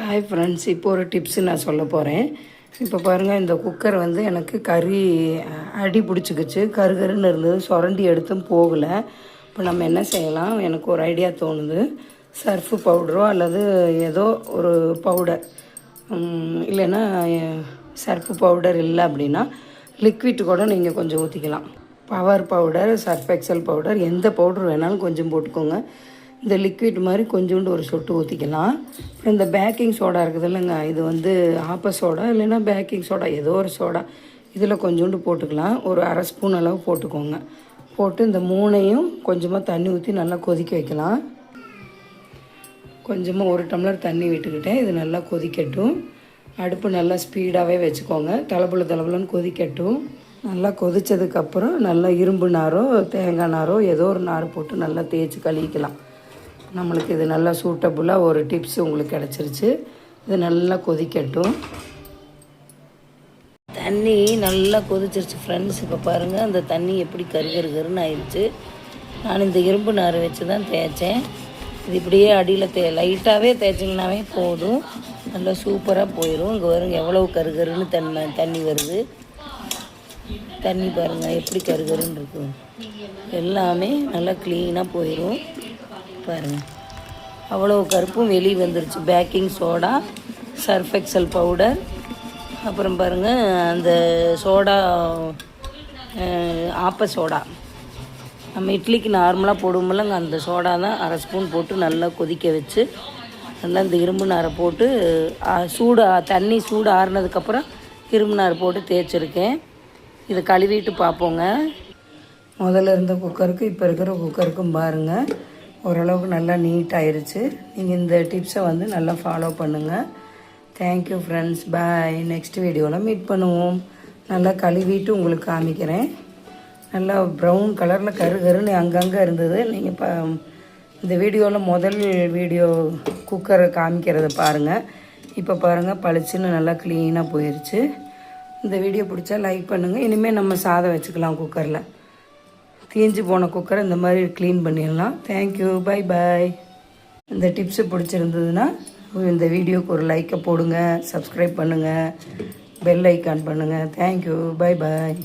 Hi friends, இப்போ ஒரு tips நான் சொல்ல போகிறேன். இப்போ பாருங்கள், இந்த குக்கர் வந்து எனக்கு கறி அடி பிடிச்சிக்கிச்சு, கருகருன்னு இருந்தது, சுரண்டி எடுத்தும் போகலை. இப்போ நம்ம என்ன செய்யலாம், எனக்கு ஒரு ஐடியா தோணுது. சர்ஃபு பவுடரோ அல்லது ஏதோ ஒரு பவுடர், இல்லைன்னா சர்ஃபு பவுடர் இல்லை அப்படின்னா லிக்விட் கூட நீங்கள் கொஞ்சம் ஊற்றிக்கலாம். Power powder, surf XL powder, எந்த பவுடர் வேணாலும் கொஞ்சம் போட்டுக்கோங்க. இந்த லிக்விட் மாதிரி கொஞ்சோண்டு ஒரு சொட்டு ஊற்றிக்கலாம். அப்புறம் இந்த பேக்கிங் சோடா இருக்குது இல்லைங்க, இது வந்து ஆப்ப சோடா இல்லைன்னா பேக்கிங் சோடா, ஏதோ ஒரு சோடா, இதில் கொஞ்சோண்டு போட்டுக்கலாம். ஒரு அரை ஸ்பூன் அளவு போட்டுக்கோங்க. போட்டு இந்த மூணையும் கொஞ்சமாக தண்ணி ஊற்றி நல்லா கொதிக்க வைக்கலாம். கொஞ்சமாக ஒரு டம்ளர் தண்ணி விட்டுக்கிட்டேன். இது நல்லா கொதிக்கட்டும். அடுப்பு நல்லா ஸ்பீடாகவே வச்சுக்கோங்க. தளபுலன்னு கொதிக்கட்டும். நல்லா கொதித்ததுக்கப்புறம் நல்லா இரும்பு நாரோ தேங்காய் நாரோ ஏதோ ஒரு நார் போட்டு நல்லா தேய்ச்சி கழுவிக்கலாம். நம்மளுக்கு இது நல்லா சூட்டபுளாக ஒரு டிப்ஸ் உங்களுக்கு கிடச்சிருச்சு. இது நல்லா கொதிக்கட்டும். தண்ணி நல்லா கொதிச்சிருச்சு ஃப்ரெண்ட்ஸ். இப்போ பாருங்கள், அந்த தண்ணி எப்படி கருகருன்னு ஆயிடுச்சு. நான் இந்த இரும்பு நார் வச்சு தான் தேய்ச்சேன். இது இப்படியே அடியில் லைட்டாகவே தேய்ச்சிங்கனாவே போதும், நல்லா சூப்பராக போயிடும். இங்கே வருங்க எவ்வளவு கருகருன்னு தண்ணி வருது. தண்ணி பாருங்கள் எப்படி கருகருன்னு இருக்கும். எல்லாமே நல்லா க்ளீனாக போயிடும். பாருங்கள், அவ்வளோ கருப்பும் வெளியே வந்துருச்சு. Baking soda, surf XL powder, அப்புறம் பாருங்கள் அந்த சோடா, ஆப்ப சோடா, நம்ம இட்லிக்கு நார்மலாக போடுவோம்லங்க, அந்த சோடா தான் அரை ஸ்பூன் போட்டு நல்லா கொதிக்க வச்சு நல்லா இந்த இரும்பு நாரை போட்டு தண்ணி சூடு ஆறுனதுக்கப்புறம் இரும்பு நார் போட்டு தேய்ச்சிருக்கேன். இதை கழுவிட்டு பார்ப்போங்க. முதல்ல இருந்த குக்கருக்கு இப்போ இருக்கிற குக்கருக்கும் பாருங்கள், ஓரளவுக்கு நல்லா நீட் ஆயிடுச்சு. நீங்கள் இந்த டிப்ஸை வந்து நல்லா ஃபாலோ பண்ணுங்கள். தேங்க்யூ ஃப்ரெண்ட்ஸ், பாய். நெக்ஸ்ட் வீடியோவில் மீட் பண்ணுவோம். நல்லா கழுவிட்டு உங்களுக்கு காமிக்கிறேன். நல்லா ப்ரௌன் கலரில் கருன்னு அங்கங்கே இருந்தது. நீங்கள் இந்த வீடியோவில் முதல் வீடியோ குக்கரை காமிக்கிறத பாருங்கள். இப்போ பாருங்கள், பளிச்சுன்னு நல்லா க்ளீனாக போயிடுச்சு. இந்த வீடியோ பிடிச்சா லைக் பண்ணுங்கள். இனிமேல் நம்ம சாதம் வச்சுக்கலாம் குக்கரில். தீஞ்சு போன குக்கரை இந்த மாதிரி க்ளீன் பண்ணிடலாம். Thank you, bye bye. இந்த டிப்ஸு பிடிச்சிருந்ததுன்னா இந்த வீடியோக்கு ஒரு லைக்கை போடுங்க, சப்ஸ்கிரைப் பண்ணுங்கள், பெல் ஐக்கான் பண்ணுங்கள். Thank you, bye bye.